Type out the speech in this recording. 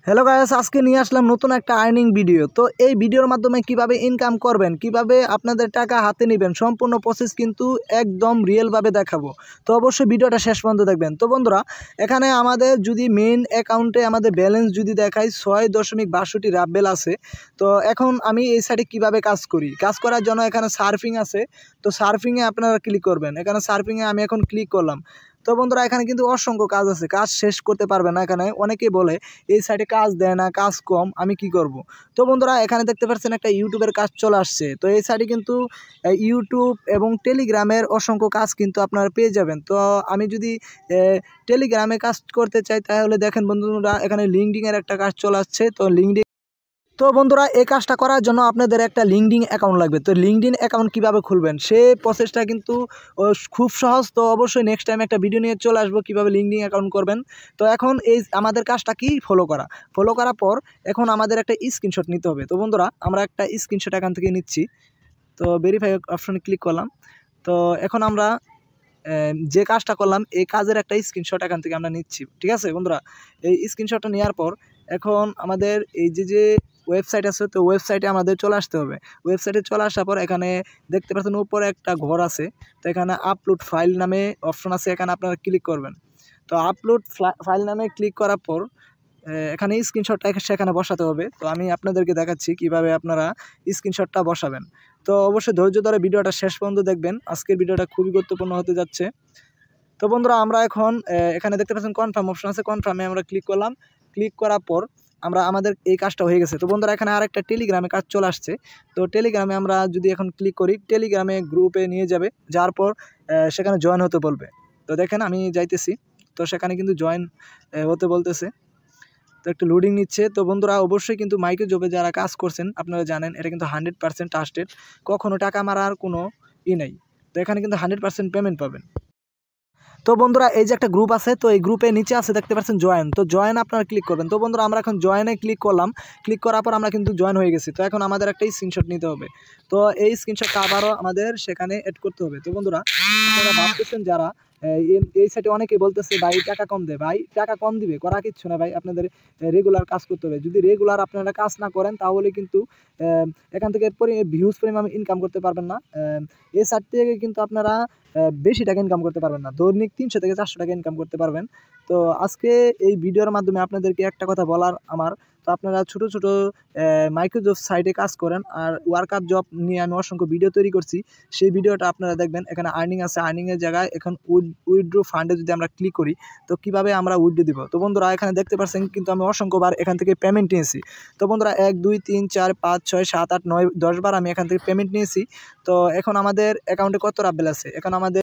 Hello guys, আজকে নিয়ে আসলাম নতুন একটা আর্নিং ভিডিও। তো এই ভিডিওর মাধ্যমে কিভাবে ইনকাম করবেন, কিভাবে আপনাদের টাকা হাতে নেবেন, সম্পূর্ণ প্রসেস কিন্তু একদম রিয়েলভাবে দেখাবো। তো অবশ্যই ভিডিওটা শেষ পর্যন্ত দেখবেন। তো বন্ধুরা, এখানে আমাদের যদি মেইন অ্যাকাউন্টে আমাদের ব্যালেন্স যদি দেখাই 6.62 রাব্বেল আছে। তো এখন আমি এই সাইডে কিভাবে কাজ করি, কাজ করার জন্য এখানে সার্ফিং আছে। তো সার্ফিংয়ে আপনারা ক্লিক করবেন। এখানে সার্ফিংয়ে আমি এখন ক্লিক করলাম। তো বন্ধুরা, এখানে কিন্তু অসংখ্য কাজ আছে, কাজ শেষ করতে পারবে না। এখানে অনেকেই বলে এই সাইডে কাজ দেয় না, কাজ কম, আমি কি করব। তো বন্ধুরা, এখানে দেখতে পাচ্ছেন একটা ইউটিউবের কাজ চলে আসছে। তো এই সাইডে কিন্তু ইউটিউব এবং টেলিগ্রামের অসংখ্য কাজ কিন্তু আপনারা পেয়ে যাবেন। তো আমি যদি টেলিগ্রামে কাজ করতে চাই, তাহলে দেখেন বন্ধুরা, এখানে লিঙ্কডিনের একটা কাজ চলে আসছে। তো বন্ধুরা, এই কাজটা করার জন্য আপনাদের একটা লিঙ্কডিন অ্যাকাউন্ট লাগবে। তো লিঙ্কডিন অ্যাকাউন্ট কীভাবে খুলবেন, সেই প্রসেসটা কিন্তু খুব সহজ। তো অবশ্যই নেক্সট টাইম একটা ভিডিও নিয়ে চলে আসবো কীভাবে লিঙ্কডিন অ্যাকাউন্ট করবেন। তো এখন এই আমাদের কাজটা কি, ফলো করার পর এখন আমাদের একটা স্ক্রিনশট নিতে হবে। তো বন্ধুরা, আমরা একটা স্ক্রিনশট এখান থেকে নিচ্ছি। তো ভেরিফাই অপশনে ক্লিক করলাম। তো এখন আমরা যে কাজটা করলাম, এই কাজের একটা স্ক্রিনশট এখান থেকে আমরা নিচ্ছি। ঠিক আছে বন্ধুরা, এই স্ক্রিনশটটা নেওয়ার পর এখন আমাদের এই যে ওয়েবসাইট আছে, তো ওয়েবসাইটে আমাদের চলে আসতে হবে। ওয়েবসাইটে চলে আসার পর এখানে দেখতে পাচ্ছেন উপরে একটা ঘর আছে। তো এখানে আপলোড ফাইল নামে অপশন আছে, এখানে আপনারা ক্লিক করবেন। তো আপলোড ফাইল নামে ক্লিক করার পর এখানে স্ক্রিনশটটা সেখানে বসাতে হবে। তো আমি আপনাদেরকে দেখাচ্ছি কিভাবে আপনারা স্ক্রিনশটটা বসাবেন। তো অবশ্যই ধৈর্য ধরে ভিডিওটা শেষ পর্যন্ত দেখবেন। আজকের ভিডিওটা খুবই গুরুত্বপূর্ণ হতে যাচ্ছে। তো বন্ধুরা, আমরা এখন এখানে দেখতে পাচ্ছেন কনফার্ম অপশন আছে, কনফার্মে আমরা ক্লিক করলাম। ক্লিক করার পর আমাদের এই কাজটা হয়ে গেছে। তো বন্ধুরা, এখানে আরেকটা টেলিগ্রামে কাজ চলে আসছে। তো টেলিগ্রামে আমরা যদি এখন ক্লিক করি, টেলিগ্রামে গ্রুপে নিয়ে যাবে, যাওয়ার পর সেখানে জয়েন হতে বলবে। তো দেখেন আমি যাইতেছি। তো সেখানে কিন্তু জয়েন হতে বলতেছে। তো একটু লোডিং নিচ্ছে। তো বন্ধুরা, অবশ্যই কিন্তু মাইক্রো জবে যারা কাজ করছেন আপনারা জানেন এটা কিন্তু 100% ট্রাস্টেড, কখনো টাকা মারার কোনো নেই। তো এখানে কিন্তু 100% পেমেন্ট পাবেন। তো বন্ধুরা, এই যে একটা গ্রুপ আছে, তো এই গ্রুপের নিচে আছে দেখতে পাচ্ছেন জয়েন। তো জয়েন আপনারা ক্লিক করবেন। তো বন্ধুরা, আমরা এখন জয়েনে ক্লিক করলাম। ক্লিক করার পর আমরা কিন্তু জয়েন হয়ে গেছি। তো এখন আমাদের একটা স্ক্রিনশট নিতে হবে। তো এই স্ক্রিনশটটা আবারও আমাদের সেখানে অ্যাড করতে হবে। তো বন্ধুরা, আপনারা ভাবতেছেন যারা এই সাইটে অনেকেই বলতেছে ভাই টাকা কম দেয়, ভাই টাকা কম দিবে, করা কিচ্ছু না ভাই, আপনাদের রেগুলার কাজ করতে হবে। যদি রেগুলার আপনারা কাজ না করেন, তাহলে কিন্তু এখান থেকে ভিউজ পরিমাণ ইনকাম করতে পারবেন না। এই সাইট থেকে কিন্তু আপনারা বেশি টাকা ইনকাম করতে পারবেন না, দৈনিক 300 থেকে 400 টাকা ইনকাম করতে পারবেন। তো আজকে এই ভিডিওর মাধ্যমে আপনাদেরকে একটা কথা বলার আমার, তো আপনারা ছোট ছোট মাইক্রো জব সাইটে কাজ করেন, আর ওয়ার্কআপ জব নিয়ে আমি অসংখ্য ভিডিও তৈরি করছি। সেই ভিডিওটা আপনারা দেখবেন। এখানে আর্নিং আছে, আর্নিংয়ের জায়গায় এখন উইথড্র ফান্ডে যদি আমরা ক্লিক করি, তো কীভাবে আমরা উইথড্র দিব। তো বন্ধুরা, এখানে দেখতে পাচ্ছেন কিন্তু আমি অসংখ্যবার এখান থেকে পেমেন্ট নিয়েছি। তো বন্ধুরা, 1 2 3 4 5 6 7 8 9 10 বার আমি এখান থেকে পেমেন্ট নিয়েছি। তো এখন আমাদের অ্যাকাউন্টে কত রাব্বেল আছে, এখন আমাদের